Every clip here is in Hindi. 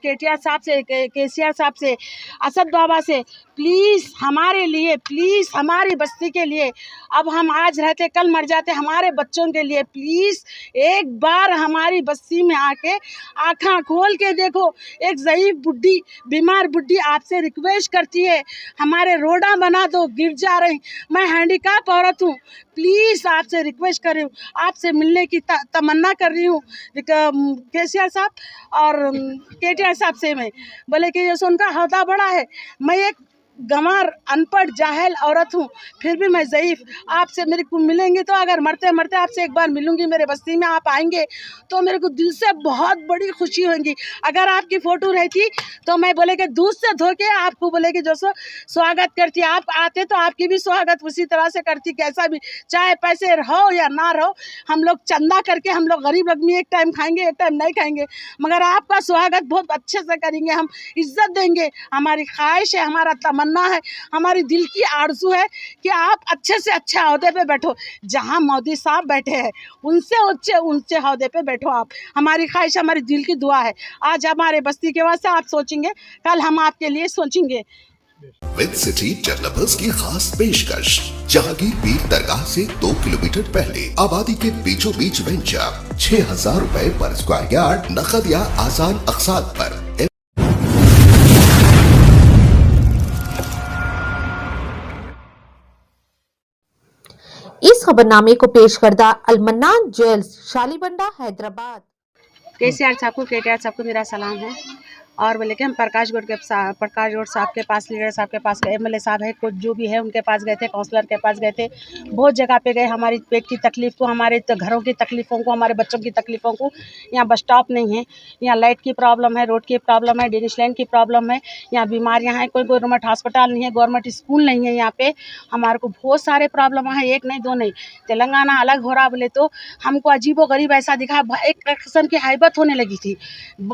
केटीआर साहब से, केसीआर साहब से, असद बाबा से, प्लीज़ हमारे लिए, प्लीज़ हमारी बस्ती के लिए, अब हम आज रहते कल मर जाते, हमारे बच्चों के लिए प्लीज़ एक बार हमारी बस्ती में आके आँखें खोल के देखो। एक ज़ईफ़ बुढ़ी, बीमार बुढ़ी आपसे रिक्वेस्ट करती है, हमारे रोडा बना दो, गिर जा रही, मैं हैंडीकैप औरत हूँ, प्लीज़ आपसे रिक्वेस्ट कर रही हूँ, आपसे मिलने की तमन्ना कर रही हूँ केसीआर साहब और केटीआर साहब से। मैं बोले कि जैसे उनका हौदा बड़ा है, मैं एक गंवार अनपढ़ जाहिल औरत हूँ, फिर भी मैं ज़ईफ़, आपसे मेरे को मिलेंगे तो अगर मरते मरते आपसे एक बार मिलूँगी, मेरे बस्ती में आप आएंगे तो मेरे को दिल से बहुत बड़ी खुशी होगी। अगर आपकी फ़ोटो रहती तो मैं बोले कि दूध से धो के आपको बोले कि जो सो स्वागत करती, आप आते तो आपकी भी स्वागत उसी तरह से करती, कैसा भी, चाहे पैसे रहो या ना रहो, हम लोग चंदा करके, हम लोग गरीब आदमी एक टाइम खाएंगे एक टाइम नहीं खाएंगे, मगर आपका स्वागत बहुत अच्छे से करेंगे, हम इज्जत देंगे। हमारी ख्वाहिश है, हमारा तमन्ना है, हमारी दिल की आरज़ू है कि आप अच्छे से अच्छे अहदे पे बैठो, जहां मोदी साहब बैठे हैं उनसे ऊंचे अहदे पे बैठो आप। हमारी ख्वाहिश, हमारी दिल की दुआ है। आज हमारे बस्ती के वास्ते आप सोचेंगे, कल हम आपके लिए सोचेंगे। विद सिटी डेवलपर्स की खास पेशकश, जहांगीर पीर दरगाह से 2 किलोमीटर पहले, आबादी के बीचों बीच वेंचर, 6,000 रुपए पर स्क्वायर यार्ड, नकद या आसान अक़सात पर। इस खबरनामे को पेश करदा अलमन्नान ज्वेल्स, शालीबंडा, हैदराबाद। केसीआर साहब को, केटीआर साहब को मेरा सलाम है। और बोले कि हम प्रकाश गौड़ साहब के पास, लीडर साहब के पास, एमएलए साहब है, कुछ जो भी है उनके पास गए थे, काउंसलर के पास गए थे, बहुत जगह पे गए। हमारी पेट की तकलीफ़ को, हमारे घरों की तकलीफ़ों को, हमारे बच्चों की तकलीफ़ों को, यहाँ बस स्टॉप नहीं है, यहाँ लाइट की प्रॉब्लम है, रोड की प्रॉब्लम है, ड्रेनेज लाइन की प्रॉब्लम है, यहाँ बीमारियाँ हैं, कोई गवर्नमेंट हॉस्पिटल नहीं है, गवर्नमेंट स्कूल नहीं है यहाँ पे। हमारे को बहुत सारे प्रॉब्लम है, एक नहीं दो नहीं। तेलंगाना अलग हो रहा बोले तो हमको अजीबो गरीब ऐसा दिखा, एक किस्म की हैबत होने लगी थी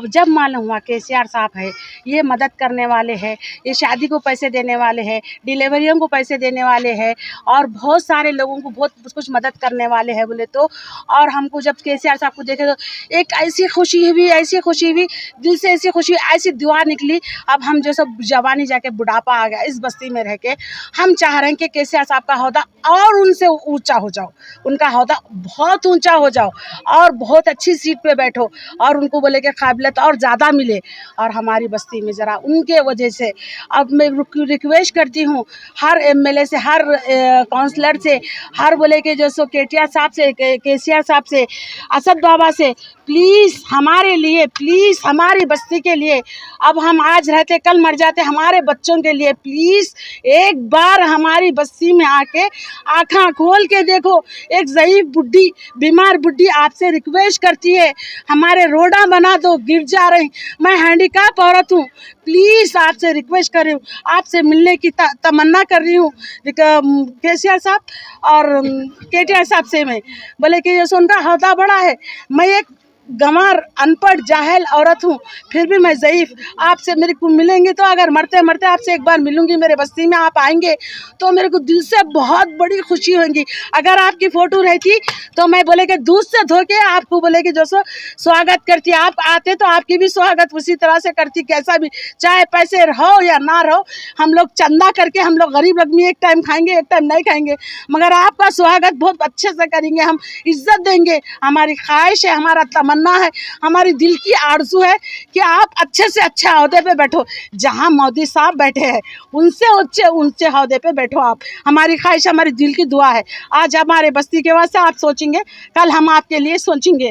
जब मालूम हुआ केसीआर साहब है, ये मदद करने वाले हैं, ये शादी को पैसे देने वाले हैं, डिलीवरियों को पैसे देने वाले हैं, और बहुत सारे लोगों को बहुत कुछ मदद करने वाले हैं बोले तो। और हमको जब केसीआर साहब को देखे तो एक ऐसी खुशी हुई, दिल से ऐसी खुशी, ऐसी दुआ निकली। अब हम जो सब जवानी जाके बुढ़ापा आ गया इस बस्ती में रह के, हम चाह रहे हैं कि केसीआर साहब का ओहदा और उनसे ऊंचा हो जाओ, उनका ओहदा बहुत ऊंचा हो जाओ और बहुत अच्छी सीट पे बैठो, और उनको बोले कि काबिलियत और ज़्यादा मिले। और हमारी बस्ती में ज़रा उनके वजह से अब मैं रिक्वेस्ट करती हूँ हर एमएलए से, हर काउंसलर से, हर बोले कि जो सो केटीआर साहब से, केसीआर साहब से, असद बाबा से, प्लीज़ हमारे लिए, प्लीज़ हमारी बस्ती के लिए, अब हम आज रहते कल मर जाते, हमारे बच्चों के लिए प्लीज़ एक बार हमारी बस्ती में आके आँखें खोल के देखो। एक ज़ईफ़ बुढ़ी, बीमार बुढ़ी आपसे रिक्वेस्ट करती है, हमारे रोडा बना दो, गिर जा रही, मैं हैंडीकैप औरत हूँ, प्लीज़ आपसे रिक्वेस्ट कर रही हूँ, आपसे मिलने की तमन्ना कर रही हूँ केसीआर साहब और केटीआर साहब से। मैं बोले कि जैसे उनका हौदा बड़ा है, मैं एक गंवार अनपढ़ जाहिल औरत हूँ, फिर भी मैं ज़ईफ़, आपसे मेरे को मिलेंगे तो अगर मरते मरते आपसे एक बार मिलूँगी, मेरे बस्ती में आप आएंगे तो मेरे को दिल से बहुत बड़ी खुशी होगी। अगर आपकी फ़ोटो रहती तो मैं बोले कि दूध से धो के आपको बोले कि जो सो स्वागत करती, आप आते तो आपकी भी स्वागत उसी तरह से करती, कैसा भी, चाहे पैसे रहो या ना रहो, हम लोग चंदा करके, हम लोग गरीब आदमी एक टाइम खाएंगे एक टाइम नहीं खाएंगे, मगर आपका स्वागत बहुत अच्छे से करेंगे, हम इज्जत देंगे। हमारी ख्वाहिश है, हमारा तमन्ना है, हमारी दिल की आरज़ू है कि आप अच्छे से अच्छे अहदे पे बैठो, जहां मोदी साहब बैठे हैं उनसे ऊंचे अहदे पे बैठो आप। हमारी ख्वाहिश, हमारी दिल की दुआ है। आज हमारे बस्ती के वास्ते आप सोचेंगे, कल हम आपके लिए सोचेंगे।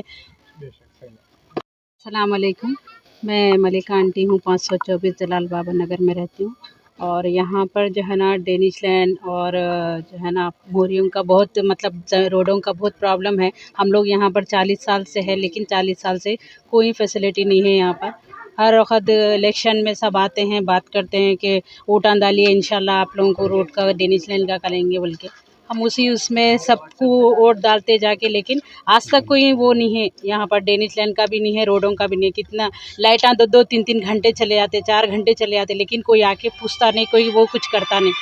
अस्सलाम वालेकुम, मैं मलिका आंटी हूँ, 524 जलाल बाबा नगर में रहती हूँ। और यहाँ पर जो है ना ड्रेनेज लाइन और जो है ना मोरियों का बहुत, मतलब रोडों का बहुत प्रॉब्लम है। हम लोग यहाँ पर 40 साल से है, लेकिन 40 साल से कोई फैसिलिटी नहीं है यहाँ पर। हर वक्त इलेक्शन में सब आते हैं, बात करते हैं कि वोट डालिए, इंशाल्लाह आप लोगों को रोड का, ड्रेनेज लाइन का करेंगे बोल के। हम उसमें सबको वोट डालते जाके, लेकिन आज तक कोई वो नहीं है यहाँ पर, ड्रेनेज लाइन का भी नहीं है, रोडों का भी नहीं। कितना लाइटां 2-2 3-3 घंटे चले जाते, 4 घंटे चले जाते, लेकिन कोई आके पूछता नहीं, कोई वो कुछ करता नहीं।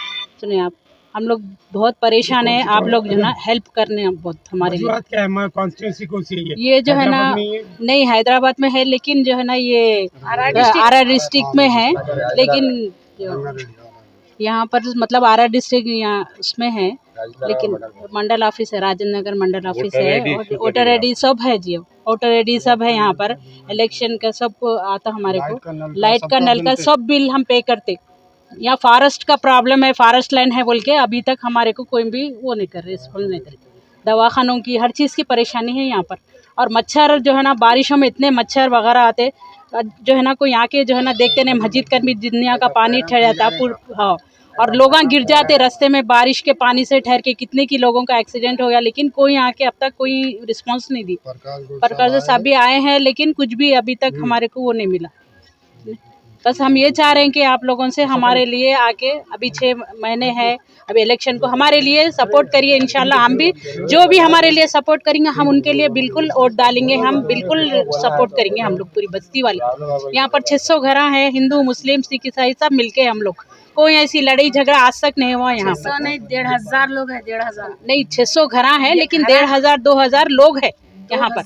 सुनिए आप, हम लोग बहुत परेशान हैं। आप लोग जो है ना हेल्प करने बहुत हमारे लिए। क्या है कॉन्स्टिट्यूंसी को सी है ये जो है ना नहीं हैदराबाद में है, लेकिन जो है ना ये आरा डिस्ट्रिक्ट में है, लेकिन यहाँ पर मतलब आरा डिस्ट्रिक्ट यहाँ उसमें है, लेकिन मंडल ऑफिस है, राजेंद्र नगर मंडल ऑफिस है, और वोटर आईडी सब है जी, वोटर आईडी सब है यहाँ पर। इलेक्शन का सब आता हमारे को, लाइट का नल का सब बिल हम पे करते। यहाँ फॉरेस्ट का प्रॉब्लम है, फॉरेस्ट लैंड है बोल के अभी तक हमारे को कोई भी वो नहीं कर रहे, रिस्पॉन्स नहीं करे। दवाखानों की हर चीज़ की परेशानी है यहाँ पर। और मच्छर जो है ना बारिशों में इतने मच्छर वगैरह आते जो है ना, कोई आके जो है ना देखते नहीं, मस्जिद कर भी दुनिया का पानी ठहर जाता। हाँ, और लोग गिर जाते रास्ते में बारिश के पानी से ठहर के। कितने की लोगों का एक्सीडेंट हो गया, लेकिन कोई आके अब तक कोई रिस्पांस नहीं दी। प्रकाश साहब भी आए हैं, लेकिन कुछ भी अभी तक हमारे को वो नहीं मिला। बस हम ये चाह रहे हैं कि आप लोगों से हमारे लिए आके, अभी 6 महीने हैं अभी इलेक्शन को, हमारे लिए सपोर्ट करिए। इंशाल्लाह हम भी जो भी हमारे लिए सपोर्ट करेंगे, हम उनके लिए बिल्कुल वोट डालेंगे, हम बिल्कुल सपोर्ट करेंगे। हम लोग पूरी बस्ती वाले, यहाँ पर 600 घर हैं, हिंदू मुस्लिम सिख ईसाई सब मिलके हम लोग, कोई ऐसी लड़ाई झगड़ा आज तक नहीं हुआ यहाँ पर। नहीं 1500 लोग हैं, 1500 नहीं 600 घर हैं, लेकिन 1500-2000 लोग हैं यहाँ पर।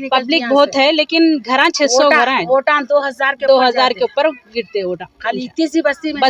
पब्लिक बहुत है, लेकिन घर 600 घर हैं, वोटा 2000 के 2000 के ऊपर गिरते वोटा। खाली इतनी सी बस्ती में